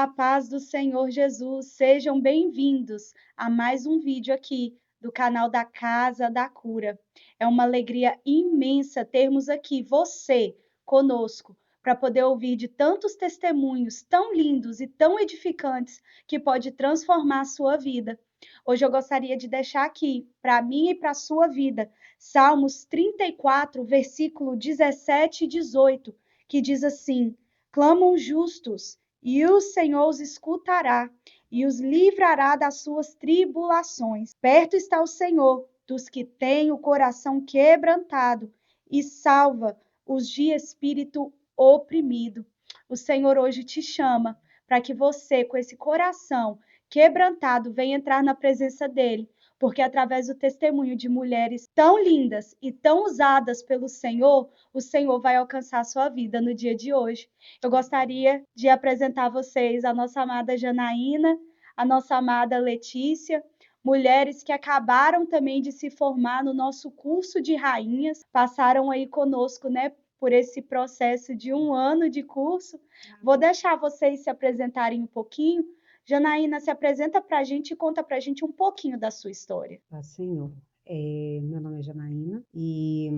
Olá, paz do Senhor Jesus, sejam bem-vindos a mais um vídeo aqui do canal da Casa da Cura. É uma alegria imensa termos aqui você conosco para poder ouvir de tantos testemunhos tão lindos e tão edificantes que pode transformar a sua vida. Hoje eu gostaria de deixar aqui, para mim e para a sua vida, Salmos 34, versículo 17 e 18, que diz assim: clamam justos, e o Senhor os escutará e os livrará das suas tribulações. Perto está o Senhor dos que têm o coração quebrantado e salva os de espírito oprimido. O Senhor hoje te chama para que você, com esse coração quebrantado, venha entrar na presença dele, porque através do testemunho de mulheres tão lindas e tão usadas pelo Senhor, o Senhor vai alcançar a sua vida no dia de hoje. Eu gostaria de apresentar a vocês a nossa amada Janaína, a nossa amada Letícia, mulheres que acabaram também de se formar no nosso curso de rainhas, passaram aí conosco, né, por esse processo de 1 ano de curso. Vou deixar vocês se apresentarem um pouquinho. Janaína, se apresenta para a gente e conta para a gente um pouquinho da sua história. Senhor. Meu nome é Janaína e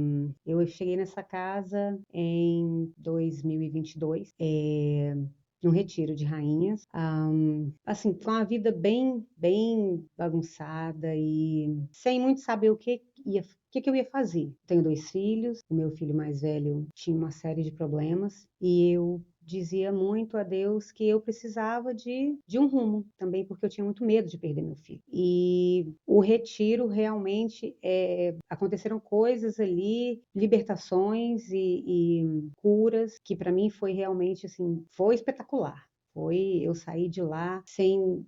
eu cheguei nessa casa em 2022, num retiro de rainhas. Assim, foi uma vida bem bagunçada e sem muito saber o que eu ia fazer. Tenho 2 filhos, o meu filho mais velho tinha uma série de problemas e eu dizia muito a Deus que eu precisava de um rumo, também porque eu tinha muito medo de perder meu filho. E o retiro realmente aconteceram coisas ali, libertações e curas, que para mim foi realmente assim, foi espetacular. Eu saí de lá sem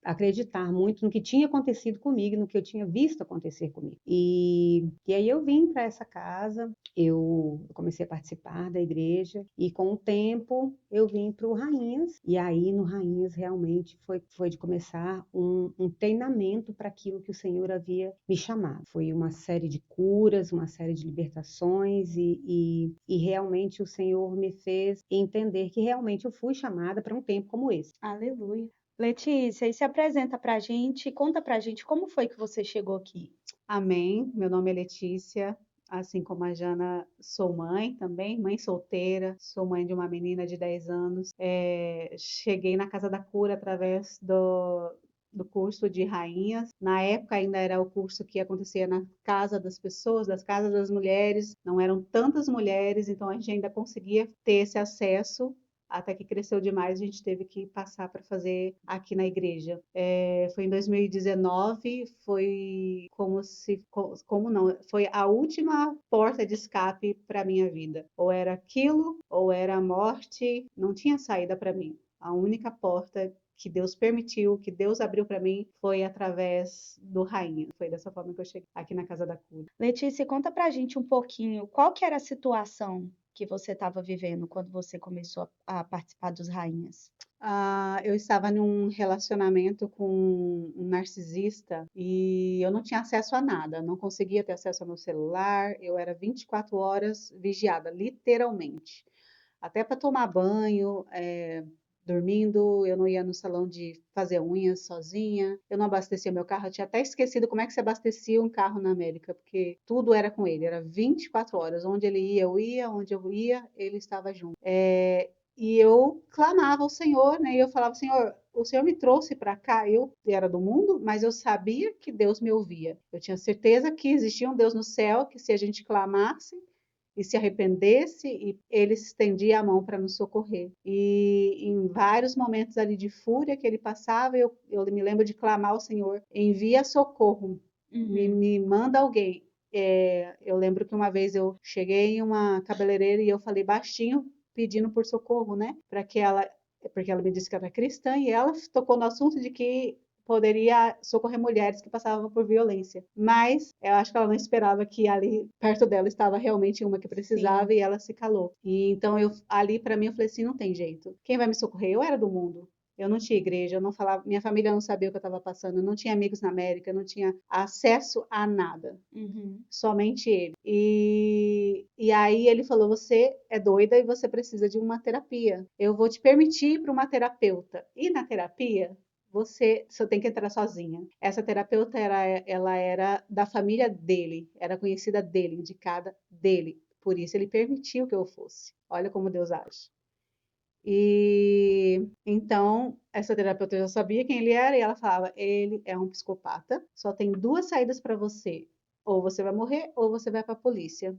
acreditar muito no que tinha acontecido comigo, no que eu tinha visto acontecer comigo. E aí eu vim para essa casa, eu comecei a participar da igreja e com o tempo eu vim para o Rainhas. E aí no Rainhas realmente foi de começar um treinamento para aquilo que o Senhor havia me chamado. Foi uma série de curas, uma série de libertações e realmente o Senhor me fez entender que realmente eu fui chamada para um tempo como esse. Aleluia. Letícia, e se apresenta para a gente, conta para a gente como foi que você chegou aqui. Amém. Meu nome é Letícia. Assim como a Jana, sou mãe também, mãe solteira, sou mãe de uma menina de 10 anos. Cheguei na Casa da Cura através do curso de rainhas. Na época ainda era o curso que acontecia na casa das pessoas, das casas das mulheres. Não eram tantas mulheres, então a gente ainda conseguia ter esse acesso. Até que cresceu demais, a gente teve que passar para fazer aqui na igreja. Foi em 2019, foi como não, foi a última porta de escape para minha vida. Ou era aquilo, ou era a morte, não tinha saída para mim. A única porta que Deus permitiu, que Deus abriu para mim, foi através do Rainha. Foi dessa forma que eu cheguei aqui na Casa da Cura. Letícia, conta para a gente um pouquinho qual que era a situação que você estava vivendo quando você começou a participar dos Rainhas. Eu estava num relacionamento com um narcisista e eu não tinha acesso a nada, não conseguia ter acesso ao meu celular, eu era 24 horas vigiada, literalmente. Até para tomar banho, dormindo, eu não ia no salão de fazer unhas sozinha, eu não abastecia meu carro, eu tinha até esquecido como é que se abastecia um carro na América, porque tudo era com ele, era 24 horas, onde ele ia, onde eu ia, ele estava junto. E eu clamava ao Senhor, né? E eu falava, Senhor, o Senhor me trouxe para cá. Eu era do mundo, mas eu sabia que Deus me ouvia. Eu tinha certeza que existia um Deus no céu, que se a gente clamasse e se arrependesse, e ele estendia a mão para nos socorrer. E em vários momentos ali de fúria que ele passava, eu me lembro de clamar ao Senhor: envia socorro, me manda alguém. Eu lembro que uma vez eu cheguei em uma cabeleireira e eu falei baixinho, pedindo por socorro, né? Porque ela me disse que era cristã e ela tocou no assunto de que poderia socorrer mulheres que passavam por violência. Mas eu acho que ela não esperava que ali perto dela estava realmente uma que precisava. Sim. E ela se calou. E então ali para mim eu falei assim, não tem jeito. Quem vai me socorrer? Eu era do mundo. Eu não tinha igreja, eu não falava, minha família não sabia o que eu estava passando, eu não tinha amigos na América, eu não tinha acesso a nada, Uhum. somente ele. E aí ele falou: você é doida e você precisa de uma terapia. Eu vou te permitir ir para uma terapeuta. E na terapia, você só tem que entrar sozinha. Essa terapeuta ela era da família dele, era conhecida dele, indicada dele. Por isso ele permitiu que eu fosse. Olha como Deus age. E então, essa terapeuta já sabia quem ele era e ela falava: ele é um psicopata, só tem duas saídas para você. Ou você vai morrer, ou você vai para a polícia.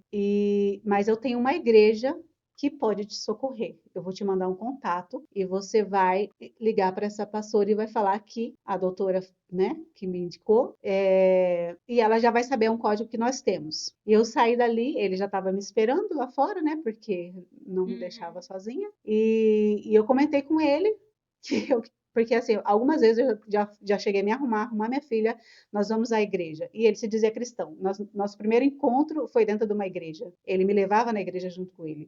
Mas eu tenho uma igreja que pode te socorrer. Eu vou te mandar um contato e você vai ligar para essa pastora e vai falar que a doutora, né, que me indicou, e ela já vai saber um código que nós temos. E eu saí dali, ele já estava me esperando lá fora, né, porque não me deixava Uhum. sozinha. E eu comentei com ele que eu, porque assim, algumas vezes eu já cheguei a me arrumar minha filha, nós vamos à igreja. E ele se dizia cristão. Nosso primeiro encontro foi dentro de uma igreja. Ele me levava na igreja junto com ele.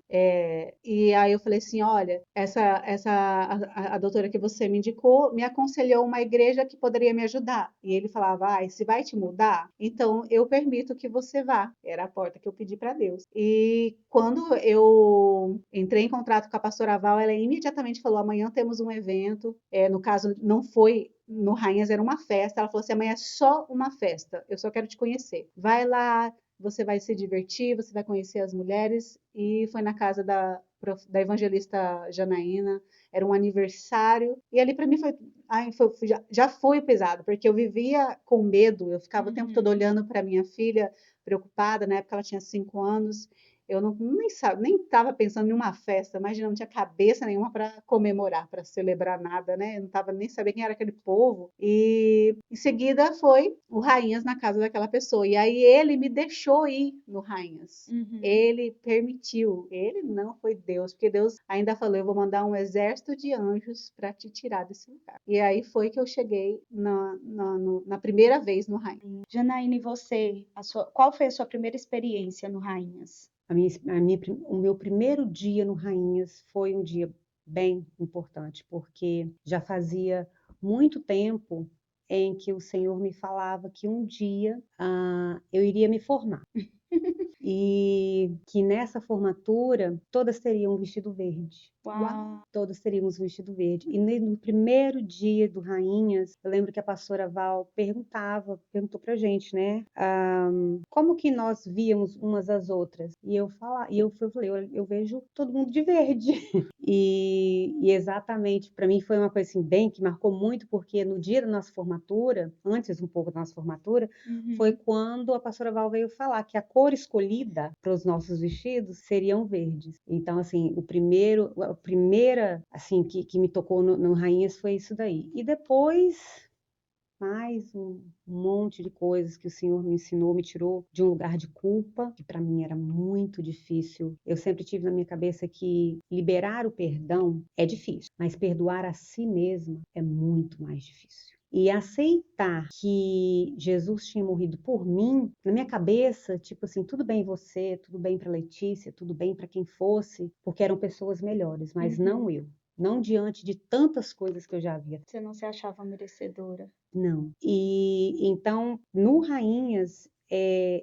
E aí eu falei assim: olha, a doutora que você me indicou me aconselhou uma igreja que poderia me ajudar. E ele falava: ah, se vai te mudar, então eu permito que você vá. Era a porta que eu pedi para Deus. E quando eu entrei em contato com a pastora Val, ela imediatamente falou: amanhã temos um evento. No caso, não foi no Rainhas, era uma festa. Ela falou assim: amanhã é só uma festa, eu só quero te conhecer. Vai lá, você vai se divertir, você vai conhecer as mulheres. E foi na casa da evangelista Janaína, era um aniversário. E ali para mim já foi pesado, porque eu vivia com medo, eu ficava o tempo todo Uhum. olhando para minha filha, preocupada. Na época ela tinha 5 anos. Eu não, nem estava pensando em uma festa, imagina, não tinha cabeça nenhuma para comemorar, para celebrar nada, né? Eu não estava nem sabendo quem era aquele povo. E em seguida foi o Rainhas na casa daquela pessoa. E aí ele me deixou ir no Rainhas. Uhum. Ele permitiu, ele não foi Deus, porque Deus ainda falou: eu vou mandar um exército de anjos para te tirar desse lugar. E aí foi que eu cheguei na primeira vez no Rainhas. Janaína, e você? Qual foi a sua primeira experiência no Rainhas? O meu primeiro dia no Rainhas foi um dia bem importante, porque já fazia muito tempo em que o Senhor me falava que um dia eu iria me formar. E que nessa formatura todas teriam um vestido verde. Uau! Todos teríamos vestido verde. E no primeiro dia do Rainhas, eu lembro que a pastora Val perguntou pra gente, né? Como que nós víamos umas às outras? Eu falei, eu vejo todo mundo de verde. E exatamente, para mim foi uma coisa assim, bem que marcou muito, porque no dia da nossa formatura, antes um pouco da nossa formatura, foi Uhum. quando a pastora Val veio falar que a cor escolhida para os nossos vestidos seriam verdes. Então, assim, a primeira, assim, que me tocou no Rainhas foi isso daí. E depois, mais um monte de coisas que o Senhor me ensinou, me tirou de um lugar de culpa, que para mim era muito difícil. Eu sempre tive na minha cabeça que liberar o perdão é difícil, mas perdoar a si mesma é muito mais difícil. E aceitar que Jesus tinha morrido por mim, na minha cabeça, tipo assim, tudo bem você, tudo bem para Letícia, tudo bem para quem fosse, porque eram pessoas melhores, mas não Uhum. eu. Não diante de tantas coisas que eu já havia. Você não se achava merecedora. Não. E então, no Rainhas,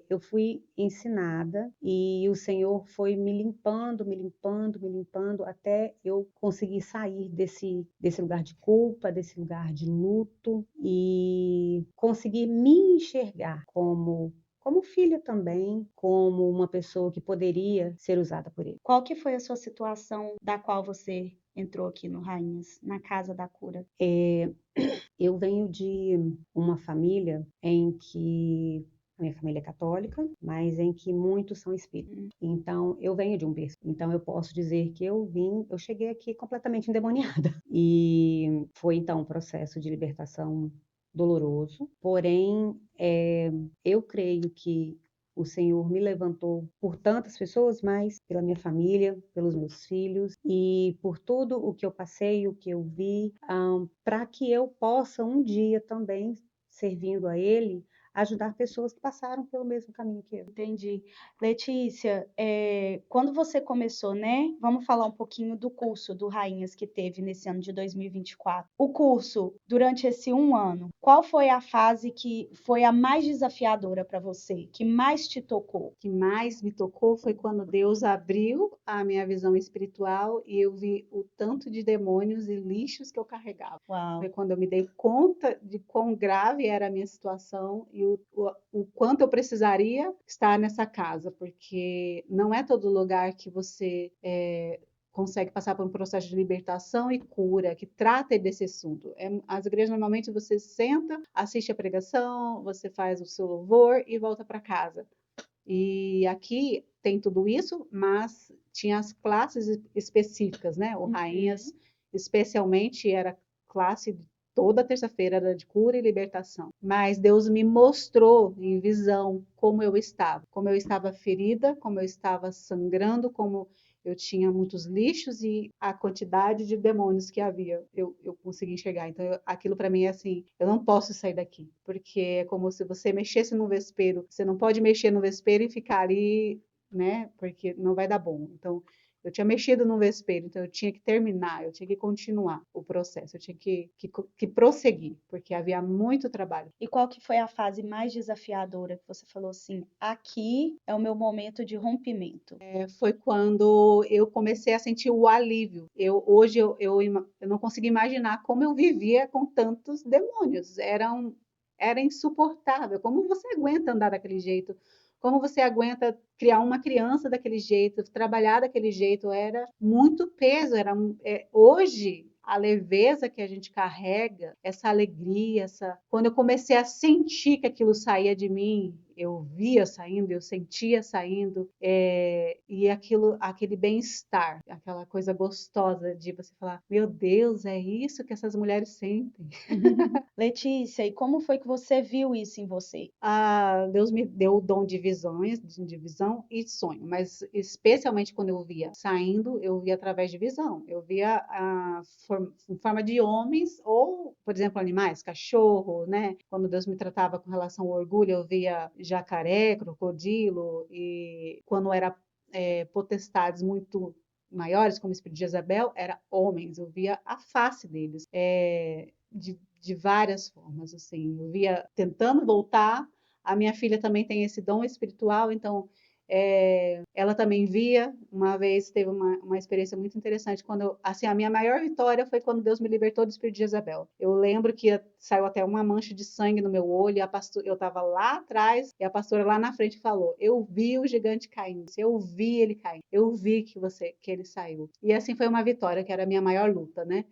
eu fui ensinada e o Senhor foi me limpando, me limpando, me limpando, até eu conseguir sair desse lugar de culpa, desse lugar de luto e conseguir me enxergar como filha também, como uma pessoa que poderia ser usada por ele. Qual que foi a sua situação da qual você entrou aqui no Rainhas, na Casa da Cura? Eu venho de uma família em que a minha família é católica, mas em que muitos são espíritas. Hum. Então, eu venho de um berço. Então, eu posso dizer que eu cheguei aqui completamente endemoniada. E foi então um processo de libertação doloroso. Porém, eu creio que o Senhor me levantou por tantas pessoas, mas pela minha família, pelos meus filhos e por tudo o que eu passei, o que eu vi, para que eu possa um dia também, servindo a Ele, ajudar pessoas que passaram pelo mesmo caminho que eu. Entendi. Letícia, quando você começou, né? Vamos falar um pouquinho do curso do Rainhas que teve nesse ano de 2024. O curso, durante esse um ano, qual foi a fase que foi a mais desafiadora para você, que mais te tocou? O que mais me tocou foi quando Deus abriu a minha visão espiritual e eu vi o tanto de demônios e lixos que eu carregava. Uau. Foi quando eu me dei conta de quão grave era a minha situação e o quanto eu precisaria estar nessa casa, porque não é todo lugar que você consegue passar por um processo de libertação e cura, que trata desse assunto. As igrejas, normalmente, você senta, assiste a pregação, você faz o seu louvor e volta para casa. E aqui tem tudo isso, mas tinha as classes específicas, né? O Rainhas, especialmente, era classe toda terça-feira, era de cura e libertação. Mas Deus me mostrou em visão como eu estava ferida, como eu estava sangrando, como eu tinha muitos lixos e a quantidade de demônios que havia, eu consegui enxergar. Então, aquilo para mim é assim, eu não posso sair daqui, porque é como se você mexesse no vespeiro. Você não pode mexer no vespeiro e ficar ali, né? Porque não vai dar bom. Então, eu tinha mexido no vespeiro, então eu tinha que terminar, eu tinha que continuar o processo, eu tinha que prosseguir, porque havia muito trabalho. E qual que foi a fase mais desafiadora que você falou assim, aqui é o meu momento de rompimento? Foi quando eu comecei a sentir o alívio. Hoje eu não consigo imaginar como eu vivia com tantos demônios. Era insuportável. Como você aguenta andar daquele jeito? Como você aguenta criar uma criança daquele jeito, trabalhar daquele jeito? Era muito peso. Hoje, a leveza que a gente carrega, essa alegria, quando eu comecei a sentir que aquilo saía de mim, eu via saindo, eu sentia saindo, e aquele bem-estar, aquela coisa gostosa de você falar, meu Deus, é isso que essas mulheres sentem. Letícia, e como foi que você viu isso em você? Deus me deu o dom de de visão e sonho, mas especialmente quando eu via saindo, eu via através de visão. Eu via em forma de homens ou, por exemplo, animais, cachorro, né? Quando Deus me tratava com relação ao orgulho, eu via jacaré, crocodilo, e quando era potestades muito maiores, como o espírito de Jezabel, era homens, eu via a face deles, de várias formas, assim, eu via tentando voltar. A minha filha também tem esse dom espiritual, então ela também via. Uma vez teve uma experiência muito interessante, assim, a minha maior vitória foi quando Deus me libertou do espírito de Jezabel. Eu lembro que saiu até uma mancha de sangue no meu olho, eu estava lá atrás, e a pastora lá na frente falou, eu vi o gigante caindo, eu vi ele caindo, eu vi que ele saiu. E assim foi uma vitória, que era a minha maior luta, né?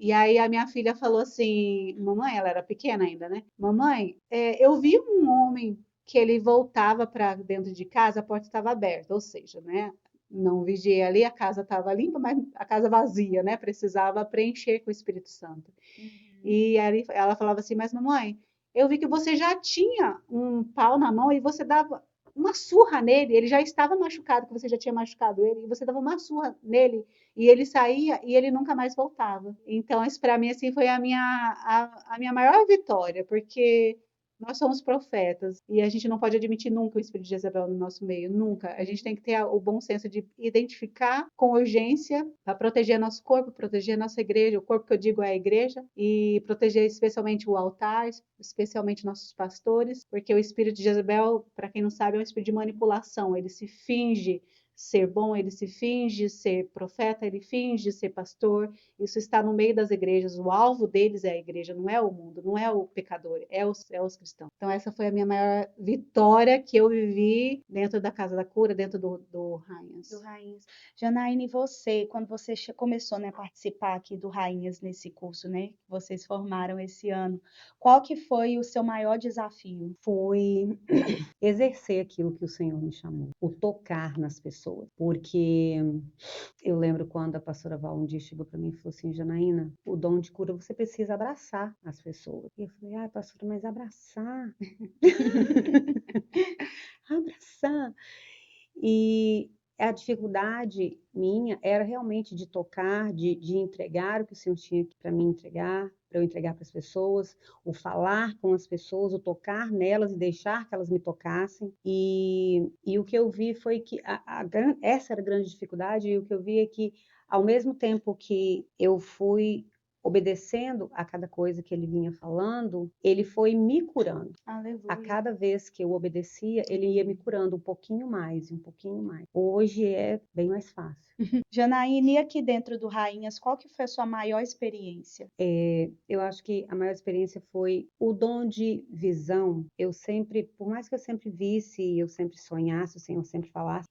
E aí a minha filha falou assim, mamãe, ela era pequena ainda, né? Mamãe, eu vi um homem que ele voltava para dentro de casa, a porta estava aberta, ou seja, né? Não vigiei ali, a casa estava limpa, mas a casa vazia, né? Precisava preencher com o Espírito Santo. E aí ela falava assim, mas mamãe, eu vi que você já tinha um pau na mão e você dava uma surra nele, ele já estava machucado, que você já tinha machucado ele, e você dava uma surra nele, e ele saía e ele nunca mais voltava. Então, isso para mim assim foi a minha maior vitória, porque nós somos profetas e a gente não pode admitir nunca o espírito de Jezabel no nosso meio, nunca. A gente tem que ter o bom senso de identificar com urgência para proteger nosso corpo, proteger nossa igreja, o corpo que eu digo é a igreja, e proteger especialmente o altar, especialmente nossos pastores, porque o espírito de Jezabel, para quem não sabe, é um espírito de manipulação. Ele se finge ser bom, ele se finge ser profeta, ele finge ser pastor. Isso está no meio das igrejas. O alvo deles é a igreja, não é o mundo, não é o pecador, é os cristãos. Então, essa foi a minha maior vitória que eu vivi dentro da Casa da Cura, dentro do Rainhas. Do Rainhas. Janaína, e você, quando você começou, né, a participar aqui do Rainhas nesse curso, né, que vocês formaram esse ano, qual que foi o seu maior desafio? Foi exercer aquilo que o Senhor me chamou, o tocar nas pessoas, porque eu lembro quando a pastora Val um dia chegou para mim e falou assim, Janaína, o dom de cura você precisa abraçar as pessoas. E eu falei, pastora, mas abraçar? Abraçar. E a dificuldade minha era realmente de tocar, de entregar o que o Senhor tinha para mim entregar, para eu entregar para as pessoas, o falar com as pessoas, o tocar nelas e deixar que elas me tocassem. E o que eu vi foi que essa era a grande dificuldade, e o que eu vi é que, ao mesmo tempo que eu fui obedecendo a cada coisa que ele vinha falando, ele foi me curando. A Aleluia. cada vez que eu obedecia, ele ia me curando um pouquinho mais, um pouquinho mais. Hoje é bem mais fácil. Janaína, e aqui dentro do Rainhas, qual que foi a sua maior experiência? Eu acho que a maior experiência foi o dom de visão. Eu sempre, por mais que eu sempre visse, eu sempre sonhasse, o Senhor sempre falasse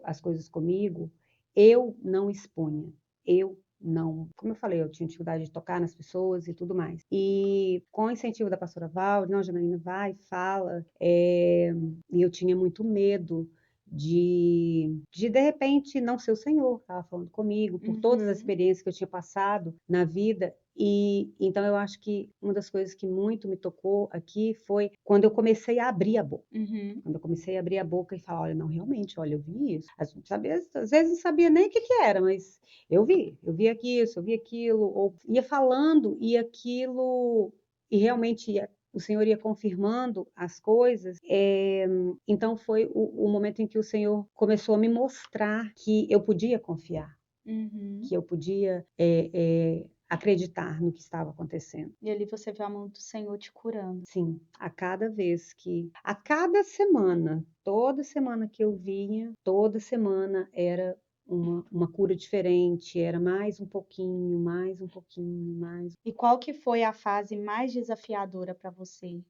as coisas comigo, eu não expunha. Eu não, como eu falei, eu tinha dificuldade de tocar nas pessoas e tudo mais. E com o incentivo da pastora Val, não, Janaína, vai, fala. E eu tinha muito medo de repente não ser o Senhor que estava falando comigo, por todas as experiências que eu tinha passado na vida. E então eu acho que uma das coisas que muito me tocou aqui foi quando eu comecei a abrir a boca. Quando eu comecei a abrir a boca e falar, olha, não, realmente, olha, eu vi isso. Às vezes não sabia nem o que era, mas eu vi aqui isso, eu vi aquilo, ou ia falando e aquilo, e realmente o Senhor ia confirmando as coisas. Então foi o momento em que o Senhor começou a me mostrar que eu podia confiar, que eu podia acreditar no que estava acontecendo. E ali você vê a mão do Senhor te curando. Sim, a cada semana, toda semana que eu vinha, toda semana era uma cura diferente, era mais um pouquinho, mais um pouquinho, mais. E qual que foi a fase mais desafiadora para você?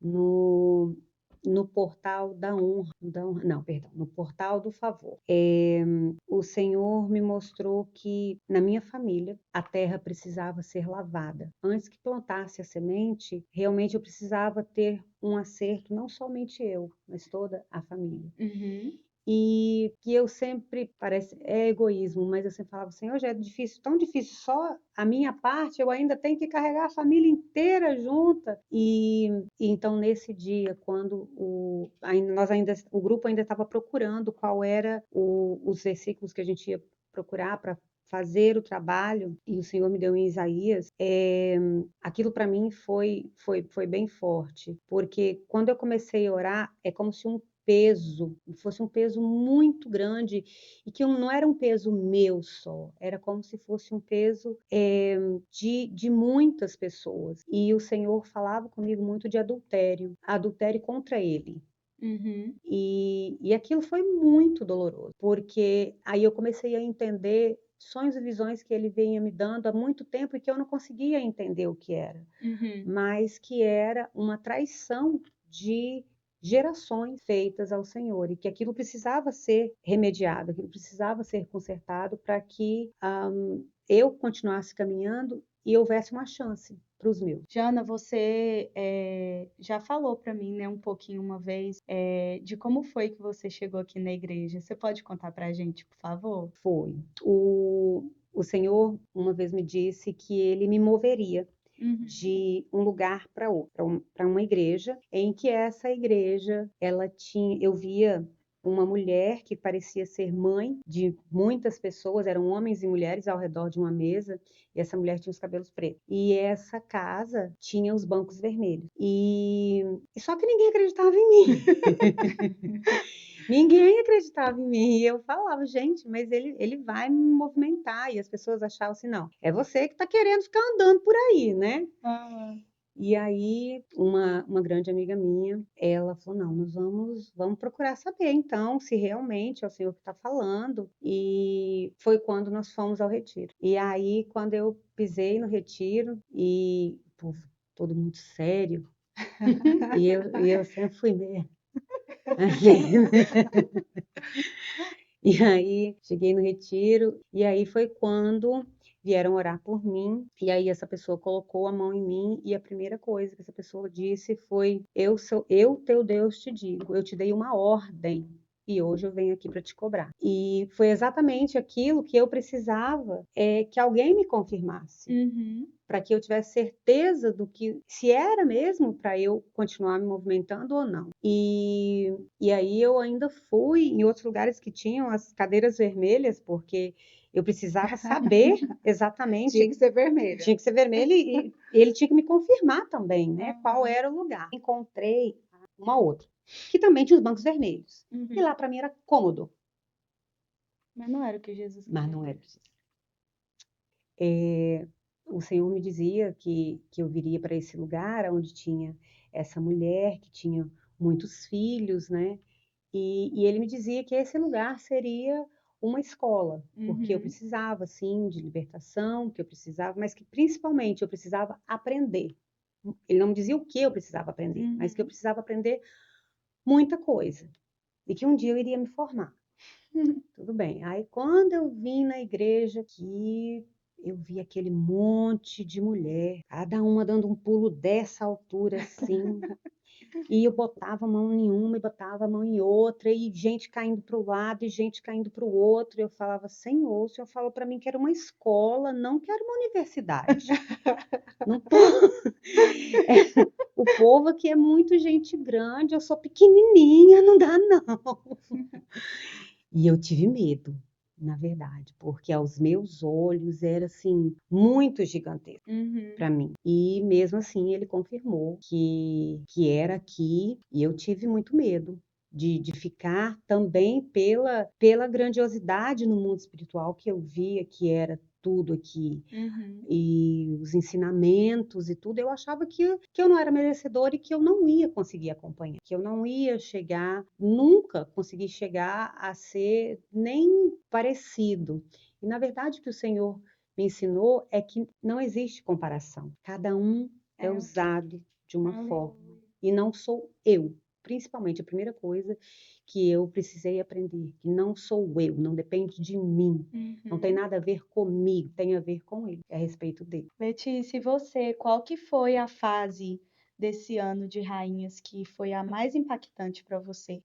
No portal da honra, não, perdão, no portal do favor. O Senhor me mostrou que na minha família a terra precisava ser lavada. Antes que plantasse a semente, realmente eu precisava ter um acerto, não somente eu, mas toda a família. E que eu sempre, parece, é egoísmo, mas eu sempre falava, Senhor, já é difícil, tão difícil, só a minha parte, eu ainda tenho que carregar a família inteira junta. E então, nesse dia, quando o grupo ainda estava procurando qual era os versículos que a gente ia procurar para fazer o trabalho, e o Senhor me deu em Isaías, aquilo para mim foi bem forte, porque quando eu comecei a orar, é como se fosse um peso muito grande, e que não era um peso meu só, era como se fosse um peso de muitas pessoas. E o Senhor falava comigo muito de adultério contra ele. E aquilo foi muito doloroso, porque aí eu comecei a entender sonhos e visões que ele vinha me dando há muito tempo e que eu não conseguia entender o que era, mas que era uma traição de gerações feitas ao Senhor, e que aquilo precisava ser remediado, aquilo precisava ser consertado para que eu continuasse caminhando e houvesse uma chance para os meus. Jana, você já falou para mim, né, um pouquinho uma vez, de como foi que você chegou aqui na igreja. Você pode contar para a gente, por favor? Foi. O Senhor uma vez me disse que ele me moveria de um lugar para outro, para uma igreja, em que essa igreja, eu via uma mulher que parecia ser mãe de muitas pessoas, eram homens e mulheres ao redor de uma mesa, e essa mulher tinha os cabelos pretos. E essa casa tinha os bancos vermelhos. E só que ninguém acreditava em mim. Ninguém acreditava em mim. E eu falava, gente, mas ele vai me movimentar. E as pessoas achavam assim, não, é você que está querendo ficar andando por aí, né? E aí, uma grande amiga minha, ela falou, não, nós vamos procurar saber, então, se realmente é o Senhor que está falando. E foi quando nós fomos ao retiro. E aí, quando eu pisei no retiro, e pô, todo mundo sério, e eu sempre fui meio... E aí, cheguei no retiro, e aí foi quando vieram orar por mim, e aí essa pessoa colocou a mão em mim, e a primeira coisa que essa pessoa disse foi, eu, teu Deus, te digo, eu te dei uma ordem, e hoje eu venho aqui para te cobrar. E foi exatamente aquilo que eu precisava, que alguém me confirmasse, para que eu tivesse certeza do que se era mesmo para eu continuar me movimentando ou não. E aí eu ainda fui em outros lugares que tinham as cadeiras vermelhas, porque eu precisava saber Tinha exatamente, que ser vermelha. tinha que ser vermelho e ele tinha que me confirmar também, né, qual era o lugar. Encontrei uma outra, que também tinha os bancos vermelhos. E Uhum. lá para mim era cômodo, Mas não era o que Jesus mas queria. não era. O Senhor me dizia que eu viria para esse lugar onde tinha essa mulher que tinha muitos filhos, né? E ele me dizia que esse lugar seria uma escola, porque eu Uhum. precisava, sim, de libertação, que eu precisava, mas que principalmente eu precisava aprender. Ele não me dizia o que eu precisava aprender, mas que eu Uhum. precisava aprender muita coisa. E que um dia eu iria me formar. Tudo bem. Aí quando eu vim na igreja que eu vi aquele monte de mulher, cada uma dando um pulo dessa altura assim, e eu botava a mão em uma e botava a mão em outra, e gente caindo para o lado e gente caindo para o outro. Eu falava, Senhor, o Senhor falou para mim que era uma escola, não que era uma universidade. Não tô... O povo aqui é muito gente grande, eu sou pequenininha, não dá não. E eu tive medo, na verdade, porque aos meus olhos era assim muito gigantesco Uhum. para mim. E mesmo assim ele confirmou que era aqui e eu tive muito medo. De ficar também pela grandiosidade no mundo espiritual que eu via que era tudo aqui Uhum. e os ensinamentos e tudo, eu achava que eu não era merecedora e que eu não ia conseguir acompanhar, que eu não ia chegar, nunca consegui chegar a ser nem parecido. E na verdade o que o Senhor me ensinou é que não existe comparação. Cada um é É o que. usado de uma forma Aleluia. e não sou eu. Principalmente a primeira coisa que eu precisei aprender, que não sou eu, não depende de mim. Não tem Uhum. nada a ver comigo, tem a ver com ele, é a respeito dele. Letícia, e você, qual que foi a fase desse ano de rainhas que foi a mais impactante para você?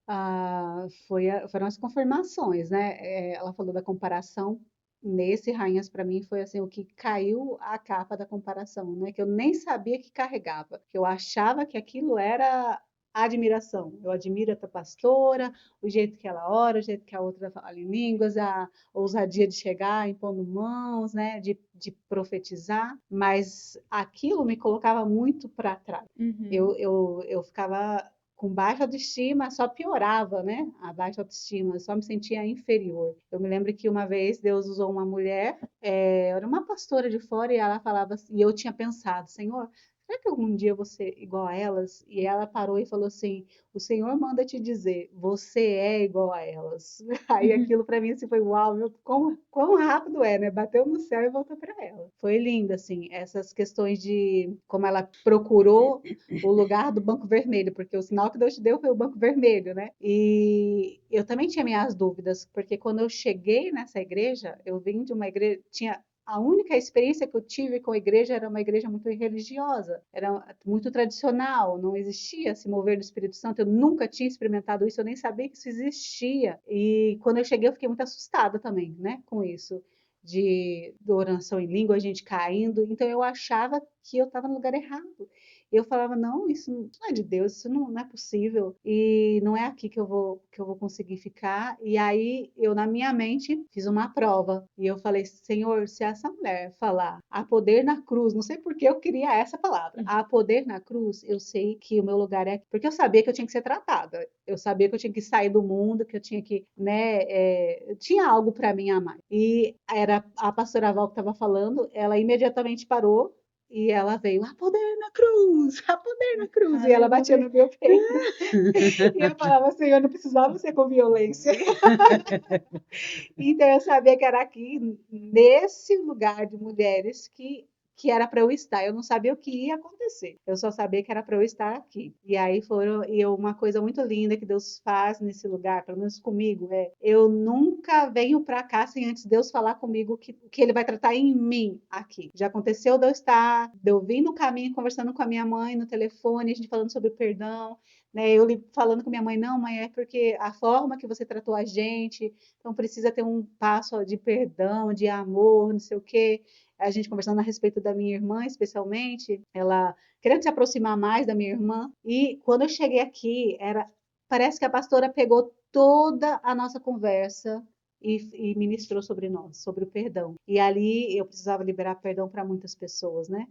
Foram as confirmações, né? Ela falou da comparação. Nesse Rainhas, para mim, foi assim, o que caiu a capa da comparação, né? Que eu nem sabia que carregava, que eu achava que aquilo era admiração. Eu admiro essa pastora, o jeito que ela ora, o jeito que a outra fala em línguas, a ousadia de chegar impondo mãos, né? De profetizar, mas aquilo me colocava muito para trás. Uhum. Eu ficava com baixa autoestima, só piorava, né? A baixa autoestima, eu só me sentia inferior. Eu me lembro que uma vez Deus usou uma mulher, era uma pastora de fora, e ela falava assim, e eu tinha pensado, Senhor, será que algum dia eu vou ser igual a elas? E ela parou e falou assim, o Senhor manda te dizer, você é igual a elas. Aí aquilo para mim assim, foi uau, meu, quão rápido é, né? Bateu no céu e voltou para ela. Foi lindo, assim, essas questões de como ela procurou o lugar do banco vermelho, porque o sinal que Deus te deu foi o banco vermelho, né? E eu também tinha minhas dúvidas, porque quando eu cheguei nessa igreja, eu vim de uma igreja, tinha a única experiência que eu tive com a igreja era uma igreja muito religiosa, era muito tradicional, não existia se mover do Espírito Santo, eu nunca tinha experimentado isso, eu nem sabia que isso existia. E quando eu cheguei, eu fiquei muito assustada também, né, com isso de oração em língua, a gente caindo. Então eu achava que eu estava no lugar errado. Eu falava, não, isso não é de Deus, isso não é possível. E não é aqui que eu vou conseguir ficar. E aí eu, na minha mente, fiz uma prova. E eu falei, Senhor, se essa mulher falar há poder na cruz, não sei por que eu queria essa palavra, há poder na cruz, eu sei que o meu lugar é aqui. Porque eu sabia que eu tinha que ser tratada. Eu sabia que eu tinha que sair do mundo, que eu tinha que, né, tinha algo para mim a mais. E era a pastora Val que estava falando, ela imediatamente parou e ela veio, há poder na cruz, há poder na cruz. E ela batia Aleluia. no meu peito. E eu falava, Senhor, não precisava ser com violência. Então eu sabia que era aqui, nesse lugar de mulheres, que era para eu estar. Eu não sabia o que ia acontecer. Eu só sabia que era para eu estar aqui. E aí uma coisa muito linda que Deus faz nesse lugar, pelo menos comigo, eu nunca venho para cá sem antes Deus falar comigo que Ele vai tratar em mim aqui. Já aconteceu de eu vir no caminho conversando com a minha mãe no telefone, a gente falando sobre perdão, né? Eu falando com minha mãe, não, mãe, é porque a forma que você tratou a gente, então precisa ter um passo de perdão, de amor, não sei o quê. a gente conversando a respeito da minha irmã, especialmente, ela querendo se aproximar mais da minha irmã. E quando eu cheguei aqui, parece que a pastora pegou toda a nossa conversa e ministrou sobre nós, sobre o perdão. E ali eu precisava liberar perdão para muitas pessoas, né?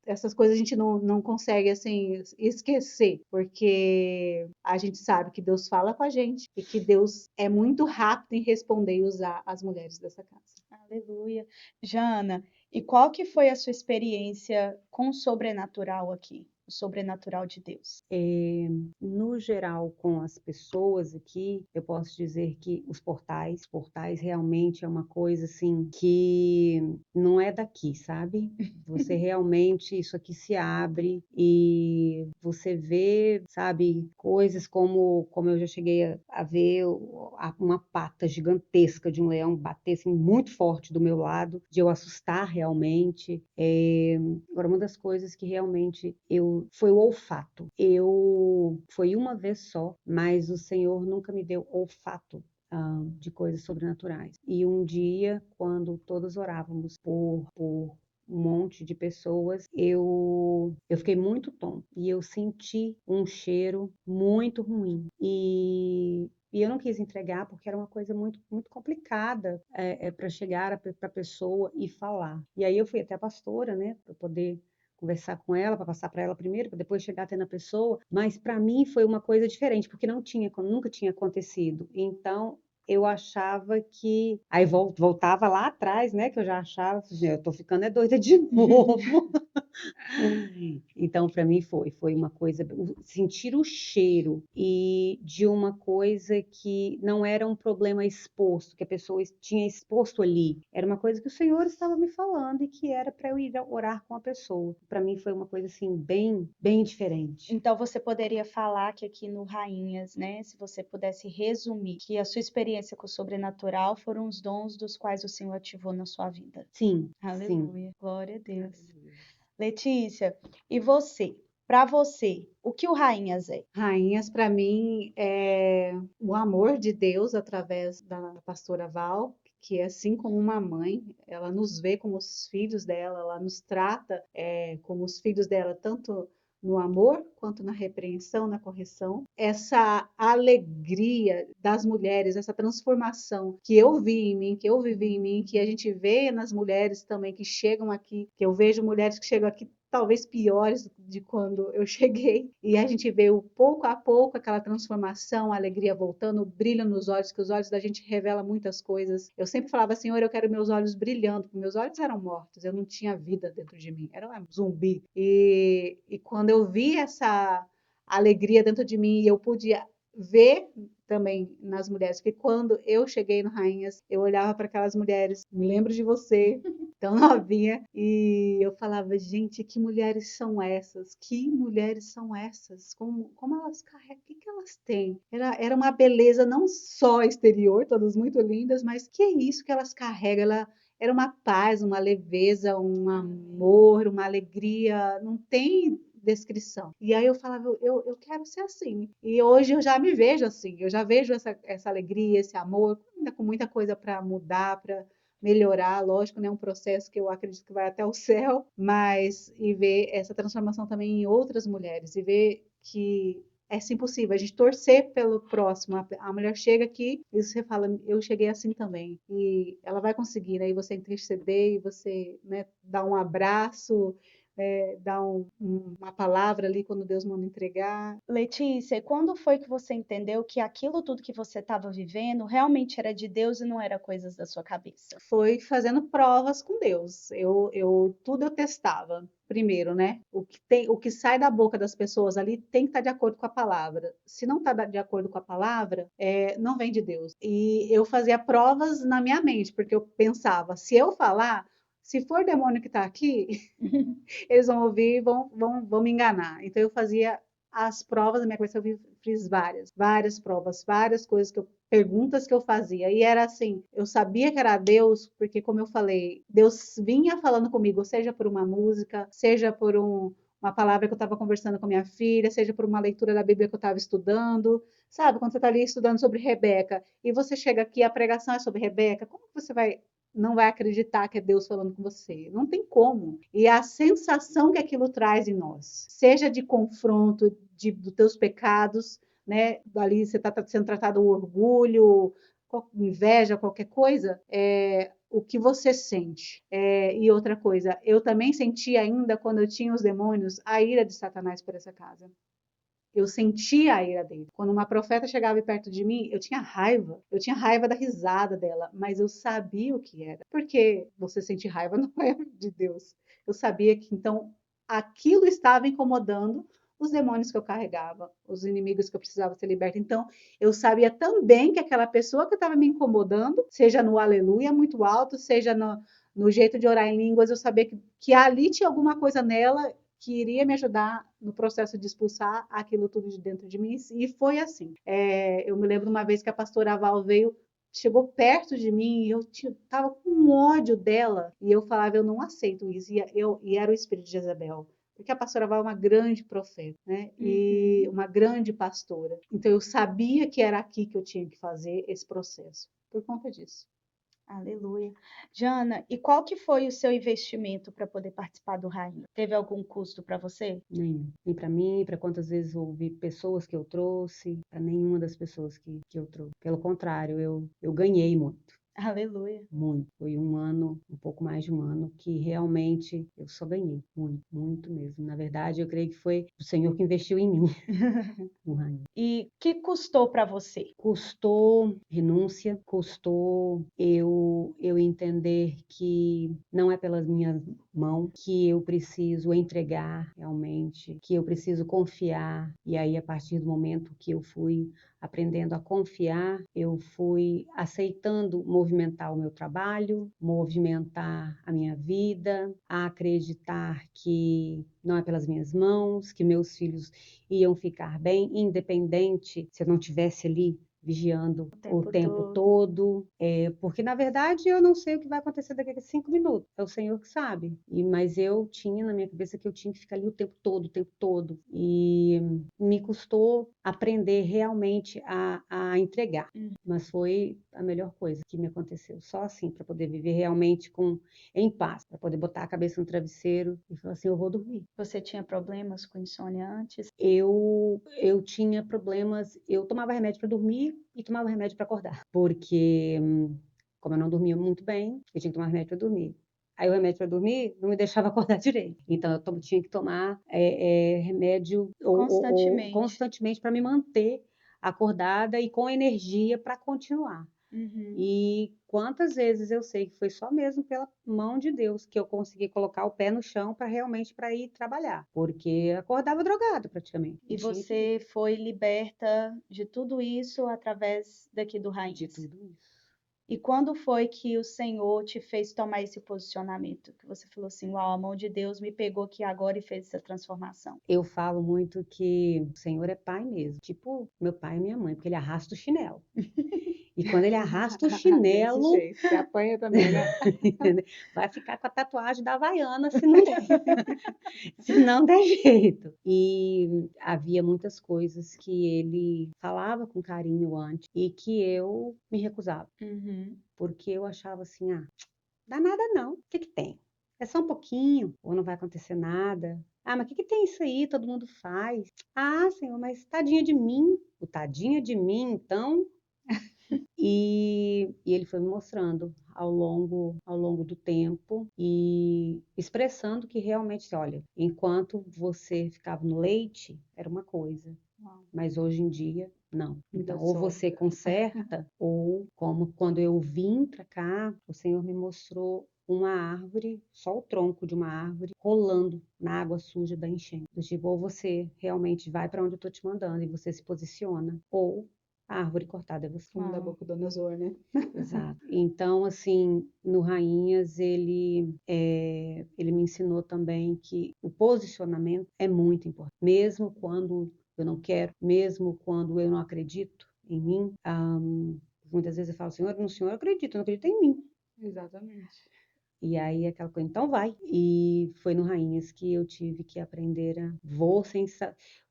Essas coisas a gente não consegue, assim, esquecer, porque a gente sabe que Deus fala com a gente e que Deus é muito rápido em responder e usar as mulheres dessa casa. Aleluia. Jana, e qual que foi a sua experiência com o sobrenatural aqui? O sobrenatural de Deus. No geral, com as pessoas aqui, eu posso dizer que os portais realmente é uma coisa assim que não é daqui, sabe? Você realmente, isso aqui se abre e você vê, sabe, coisas como eu já cheguei a ver uma pata gigantesca de um leão bater assim, muito forte do meu lado, de eu assustar realmente. Agora, uma das coisas que realmente foi o olfato. Foi uma vez só, mas o Senhor nunca me deu olfato de coisas sobrenaturais. E um dia, quando todos orávamos por um monte de pessoas, eu fiquei muito tonta e eu senti um cheiro muito ruim. E eu não quis entregar porque era uma coisa muito, muito complicada para chegar para a pessoa e falar. E aí eu fui até a pastora, né, para poder conversar com ela, para passar para ela primeiro, para depois chegar até na pessoa. Mas para mim foi uma coisa diferente, porque nunca tinha acontecido. Então eu achava que. Aí voltava lá atrás, né? Que eu já achava, eu tô ficando doida de novo. Então, para mim foi uma coisa, sentir o cheiro e de uma coisa que não era um problema exposto, que a pessoa tinha exposto ali. Era uma coisa que o Senhor estava me falando e que era para eu ir orar com a pessoa. Para mim foi uma coisa assim bem, bem diferente. Então você poderia falar que aqui no Rainhas, né, se você pudesse resumir, que a sua experiência com o sobrenatural foram os dons dos quais o Senhor ativou na sua vida. Sim, sim. Aleluia, glória a Deus. Letícia, e você? Para você, o que o Rainhas é? Rainhas, para mim, é o amor de Deus através da pastora Val, que é assim como uma mãe, ela nos vê como os filhos dela, ela nos trata como os filhos dela, tanto no amor quanto na repreensão, na correção. Essa alegria das mulheres, essa transformação que eu vi em mim, que eu vivi em mim, que a gente vê nas mulheres também que chegam aqui, que eu vejo mulheres que chegam aqui talvez piores de quando eu cheguei, e a gente vê o pouco a pouco aquela transformação, a alegria voltando, o brilho nos olhos, que os olhos da gente revelam muitas coisas. Eu sempre falava, Senhor, eu quero meus olhos brilhando, porque meus olhos eram mortos, eu não tinha vida dentro de mim, era um zumbi. E quando eu vi essa alegria dentro de mim, eu pude ver também nas mulheres, porque quando eu cheguei no Rainhas, eu olhava para aquelas mulheres, me lembro de você, tão novinha, e eu falava, gente, que mulheres são essas? Que mulheres são essas? Como elas carregam? O que que elas têm? Era uma beleza não só exterior, todas muito lindas, mas que é isso que elas carregam? Era uma paz, uma leveza, um amor, uma alegria, não tem descrição. E aí eu falava, eu quero ser assim. E hoje eu já me vejo assim, eu já vejo essa alegria, esse amor, ainda com muita coisa para mudar, para melhorar, lógico, né? Um processo que eu acredito que vai até o céu, mas e ver essa transformação também em outras mulheres e ver que é sim possível, a gente torcer pelo próximo. A mulher chega aqui e você fala, eu cheguei assim também. E ela vai conseguir, né? E você interceder, e você, né, dar um abraço, dar uma palavra ali quando Deus manda entregar. Letícia, e quando foi que você entendeu que aquilo tudo que você estava vivendo realmente era de Deus e não era coisas da sua cabeça? Foi fazendo provas com Deus. Tudo eu testava. Primeiro, né? O que sai da boca das pessoas ali tem que estar de acordo com a palavra. Se não está de acordo com a palavra, não vem de Deus. E eu fazia provas na minha mente, porque eu pensava, se eu falar, se for demônio que está aqui, eles vão ouvir e vão me enganar. Então eu fazia as provas na minha cabeça, eu fiz várias provas, várias coisas perguntas que eu fazia. E era assim, eu sabia que era Deus, porque como eu falei, Deus vinha falando comigo, seja por uma música, seja por uma palavra que eu estava conversando com minha filha, seja por uma leitura da Bíblia que eu estava estudando. Sabe, quando você está ali estudando sobre Rebeca e você chega aqui, a pregação é sobre Rebeca, como que você vai não vai acreditar que é Deus falando com você. Não tem como. E a sensação que aquilo traz em nós, seja de confronto dos teus pecados, né? Ali você está sendo tratado com orgulho, inveja, qualquer coisa, o que você sente. E outra coisa, eu também senti ainda, quando eu tinha os demônios, a ira de Satanás por essa casa. Eu sentia a ira dele. Quando uma profeta chegava perto de mim, eu tinha raiva. Eu tinha raiva da risada dela, mas eu sabia o que era. Porque você sente raiva não é de Deus. Eu sabia que então aquilo estava incomodando os demônios que eu carregava, os inimigos que eu precisava ser liberta. Então, eu sabia também que aquela pessoa que estava me incomodando, seja no aleluia muito alto, seja no jeito de orar em línguas, eu sabia que ali tinha alguma coisa nela que iria me ajudar no processo de expulsar aquilo tudo de dentro de mim, e foi assim. Eu me lembro uma vez que a pastora Val chegou perto de mim e eu estava com ódio dela, e eu falava, eu não aceito isso, e era o espírito de Jezabel. Porque a pastora Val é uma grande profeta, né? E uma grande pastora. Então eu sabia que era aqui que eu tinha que fazer esse processo, por conta disso. Aleluia. Jana, e qual que foi o seu investimento para poder participar do Rainha? Teve algum custo para você? Nenhum. Nem para mim, para quantas vezes houve pessoas que eu trouxe, para nenhuma das pessoas que eu trouxe. Pelo contrário, eu ganhei muito. Aleluia. Muito. Foi um ano, um pouco mais de um ano, que realmente eu só ganhei. Muito, muito mesmo. Na verdade, eu creio que foi o Senhor que investiu em mim, no Rainha. E que custou para você? Custou renúncia, custou eu entender que não é pelas minhas mãos que eu preciso entregar realmente, que eu preciso confiar. E aí, a partir do momento que eu fui aprendendo a confiar, eu fui aceitando movimentar o meu trabalho, movimentar a minha vida, a acreditar que não é pelas minhas mãos, que meus filhos iam ficar bem, independente se eu não tivesse ali vigiando o tempo todo, porque na verdade eu não sei o que vai acontecer daqui a 5 minutos, é o Senhor que sabe, mas eu tinha na minha cabeça que eu tinha que ficar ali o tempo todo, e me custou aprender realmente a entregar, mas foi a melhor coisa que me aconteceu, só assim, para poder viver realmente em paz, para poder botar a cabeça no travesseiro e falar assim, eu vou dormir. Você tinha problemas com insônia antes? Eu tinha problemas, eu tomava remédio para dormir e tomava remédio para acordar, porque como eu não dormia muito bem, eu tinha que tomar remédio para dormir. Aí o remédio para dormir não me deixava acordar direito. Então eu tinha que tomar remédio ou Constantemente. constantemente para me manter acordada e com energia para continuar. E quantas vezes eu sei que foi só mesmo pela mão de Deus que eu consegui colocar o pé no chão para realmente para ir trabalhar, porque acordava drogada praticamente. E você foi liberta de tudo isso através daqui do de Rainhas. tudo isso. E quando foi que o Senhor te fez tomar esse posicionamento? Que você falou assim, uau, a mão de Deus me pegou aqui agora e fez essa transformação. Eu falo muito que o Senhor é pai mesmo, tipo meu pai e minha mãe, porque ele arrasta o chinelo. E quando ele arrasta o Desse chinelo, jeito, você apanha também, né? vai ficar com a tatuagem da Havaiana se não der jeito. E havia muitas coisas que ele falava com carinho antes e que eu me recusava, porque eu achava assim, dá nada não, o que que tem? É só um pouquinho, ou não vai acontecer nada. Mas o que que tem isso aí? Todo mundo faz. Senhor, mas tadinha de mim. O tadinha de mim, então. E ele foi me mostrando ao longo do tempo e expressando que realmente, olha, enquanto você ficava no leite, era uma coisa, mas hoje em dia, não. Então, ou você conserta, ou como quando eu vim para cá, o Senhor me mostrou uma árvore, só o tronco de uma árvore, rolando na água suja da enchente. Do tipo, ou você realmente vai para onde eu estou te mandando e você se posiciona, ou a árvore cortada é você. Fundo da boca do Nabucodonosor, né? Exato. Então, assim, no Rainhas, ele me ensinou também que o posicionamento é muito importante. Mesmo quando eu não quero, mesmo quando eu não acredito em mim, muitas vezes eu falo, Senhor, no Senhor eu acredito, eu não acredito em mim. Exatamente. E aí aquela coisa, então vai. E foi no Rainhas que eu tive que aprender vou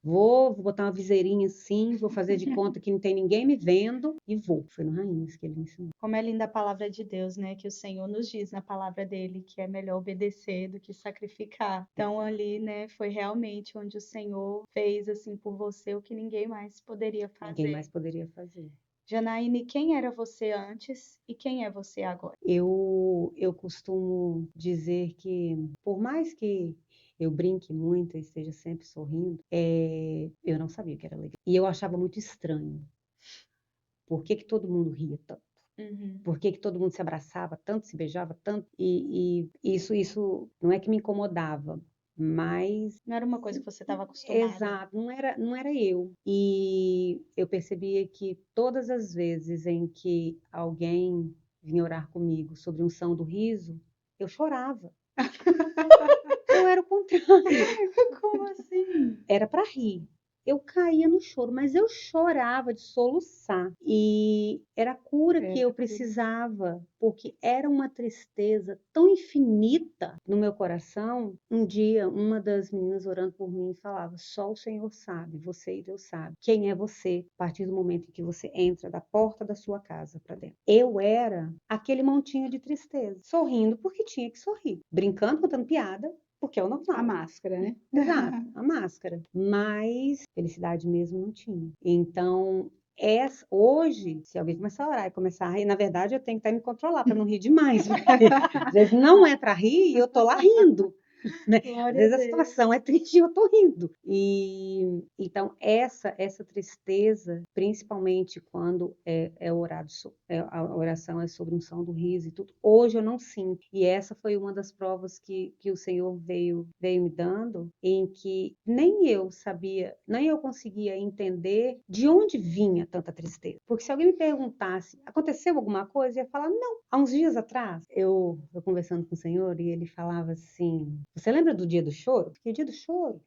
vou botar uma viseirinha assim, vou fazer de conta que não tem ninguém me vendo e vou. Foi no Rainhas que ele me ensinou. Como é linda a palavra de Deus, né? Que o Senhor nos diz na palavra dele que é melhor obedecer do que sacrificar. Então ali, né, foi realmente onde o Senhor fez assim por você o que ninguém mais poderia Ninguém fazer. mais poderia fazer. Janaíne, quem era você antes e quem é você agora? Eu costumo dizer que, por mais que eu brinque muito e esteja sempre sorrindo, eu não sabia o que era alegria. E eu achava muito estranho. Por que que todo mundo ria tanto? Uhum. Por que que todo mundo se abraçava tanto, se beijava tanto? E isso não é que me incomodava, mas Não era uma coisa que você estava acostumada. exato, não era eu. E eu percebia que todas as vezes em que alguém vinha orar comigo sobre unção do riso, eu chorava. Eu era o contrário. Como assim? Era para rir. Eu caía no choro, mas eu chorava de soluçar. E era a cura que eu precisava, porque era uma tristeza tão infinita no meu coração. Um dia, uma das meninas orando por mim falava: só o Senhor sabe, você e Deus sabe quem é você a partir do momento em que você entra da porta da sua casa para dentro. Eu era aquele montinho de tristeza, sorrindo porque tinha que sorrir, brincando, contando piada, porque é o normal. A máscara, né? Exato, a máscara. Mas felicidade mesmo não tinha. Então, hoje, se alguém começar a orar e começar a rir, na verdade eu tenho que até me controlar para não rir demais. Porque às vezes não é para rir e eu tô lá rindo. Né? Às Glória a vezes a Deus. situação é triste e eu tô rindo. E então essa tristeza, principalmente quando é orado, a oração é sobre unção do riso e tudo, hoje eu não sinto. E essa foi uma das provas que o Senhor veio me dando, em que nem eu sabia, nem eu conseguia entender de onde vinha tanta tristeza. Porque se alguém me perguntasse, aconteceu alguma coisa, eu ia falar, não. Há uns dias atrás, eu conversando com o Senhor e ele falava assim: você lembra do dia do choro? Que dia do choro?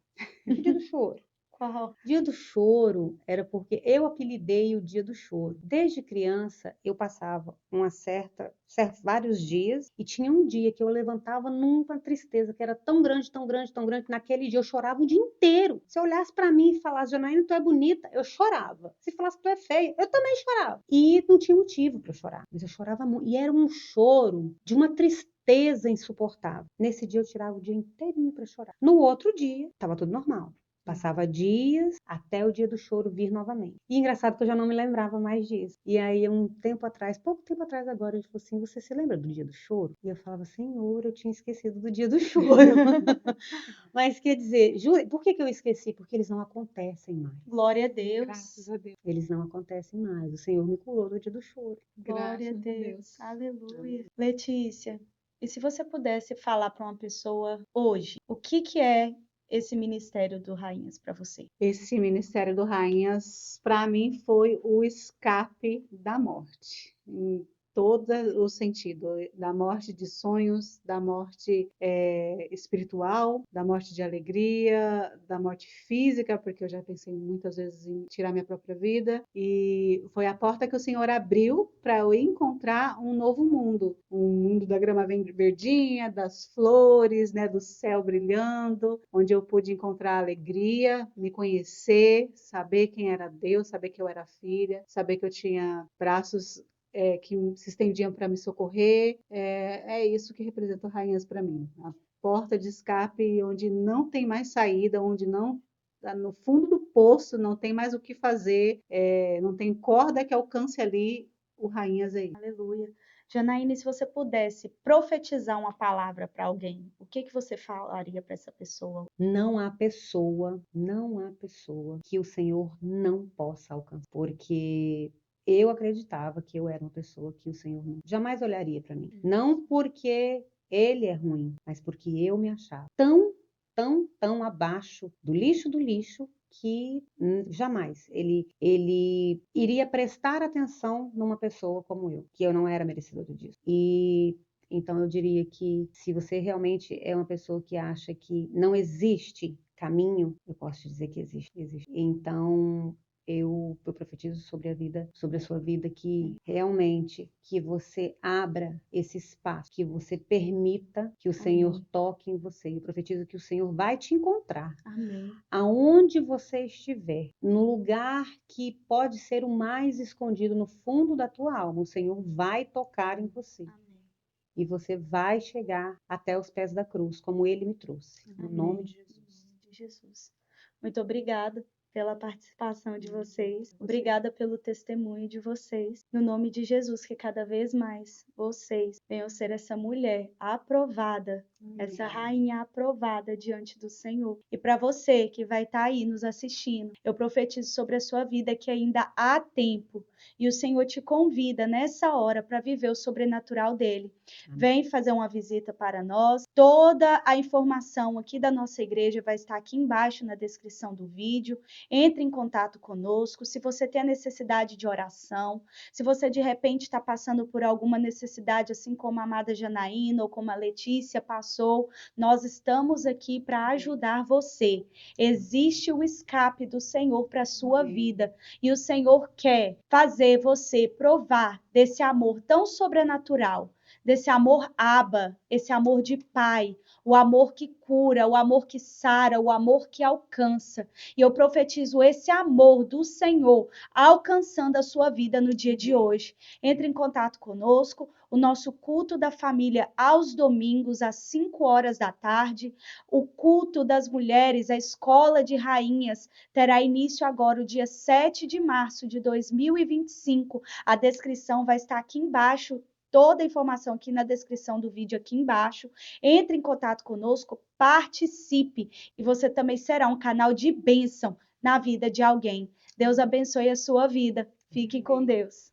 Que dia do choro? Qual? Dia do choro era porque eu apelidei o dia do choro. Desde criança, eu passava vários dias, e tinha um dia que eu levantava numa tristeza que era tão grande, tão grande, tão grande, que naquele dia eu chorava o dia inteiro. Se eu olhasse para mim e falasse, Janaína, tu é bonita, eu chorava. Se falasse que tu é feia, eu também chorava. E não tinha motivo para eu chorar, mas eu chorava muito. E era um choro de uma tristeza insuportável. Nesse dia eu tirava o dia inteirinho para chorar. No outro dia, estava tudo normal. Passava dias até o dia do choro vir novamente. E engraçado que eu já não me lembrava mais disso. E aí, pouco tempo atrás agora, ele falou assim, você se lembra do dia do choro? E eu falava, Senhor, eu tinha esquecido do dia do choro. Mas quer dizer, por que eu esqueci? Porque eles não acontecem mais. Glória a Deus. Graças a Deus. Eles não acontecem mais. O Senhor me curou do dia do choro. Glória a Graças a Deus. Deus. Aleluia. Letícia, e se você pudesse falar para uma pessoa hoje, o que é esse ministério do Rainhas para você? Esse Ministério do Rainhas, para mim, foi o escape da morte. Em todo o sentido, da morte de sonhos, da morte espiritual, da morte de alegria, da morte física, porque eu já pensei muitas vezes em tirar minha própria vida. E foi a porta que o Senhor abriu para eu encontrar um novo mundo. Um mundo da grama verdinha, das flores, né, do céu brilhando, onde eu pude encontrar alegria, me conhecer, saber quem era Deus, saber que eu era filha, saber que eu tinha braços que se estendiam para me socorrer. É isso que representa Rainhas para mim. A porta de escape onde não tem mais saída, onde não no fundo do poço, não tem mais o que fazer, não tem corda que alcance ali, o Rainhas aí. Aleluia. Janaína, se você pudesse profetizar uma palavra para alguém, o que você falaria para essa pessoa? Não há pessoa que o Senhor não possa alcançar. Porque eu acreditava que eu era uma pessoa que o Senhor jamais olharia para mim. Não porque ele é ruim, mas porque eu me achava tão abaixo do lixo que jamais ele iria prestar atenção numa pessoa como eu, que eu não era merecedora disso. E então eu diria que se você realmente é uma pessoa que acha que não existe caminho, eu posso te dizer que existe. Então eu profetizo sobre a vida, sobre a sua vida, que realmente que você abra esse espaço, que você permita que o Senhor toque em você. Eu profetizo que o Senhor vai te encontrar. Amém. Aonde você estiver, no lugar que pode ser o mais escondido, no fundo da tua alma, o Senhor vai tocar em você. Amém. E você vai chegar até os pés da cruz, como Ele me trouxe. No nome de Jesus. Em nome de Jesus. Muito obrigada pela participação de vocês. Obrigada pelo testemunho de vocês. No nome de Jesus, que cada vez mais vocês venham ser essa mulher aprovada, essa rainha aprovada diante do Senhor. E para você que vai estar aí nos assistindo, eu profetizo sobre a sua vida que ainda há tempo. E o Senhor te convida nessa hora para viver o sobrenatural dele. Vem fazer uma visita para nós. Toda a informação aqui da nossa igreja vai estar aqui embaixo na descrição do vídeo. Entre em contato conosco. Se você tem a necessidade de oração, se você de repente está passando por alguma necessidade, assim como a amada Janaína ou como a Letícia passou, nós estamos aqui para ajudar você. Existe o escape do Senhor para a sua vida e o Senhor quer fazer você provar desse amor tão sobrenatural, desse amor Abba, esse amor de pai, o amor que cura, o amor que sara, o amor que alcança. E eu profetizo esse amor do Senhor alcançando a sua vida no dia de hoje. Entre em contato conosco, o nosso culto da família aos domingos, às 5 horas da tarde. O culto das mulheres, a Escola de Rainhas, terá início agora, o dia 7 de março de 2025. A descrição vai estar aqui embaixo, toda a informação aqui na descrição do vídeo aqui embaixo. Entre em contato conosco, participe e você também será um canal de bênção na vida de alguém. Deus abençoe a sua vida. Fique com Deus.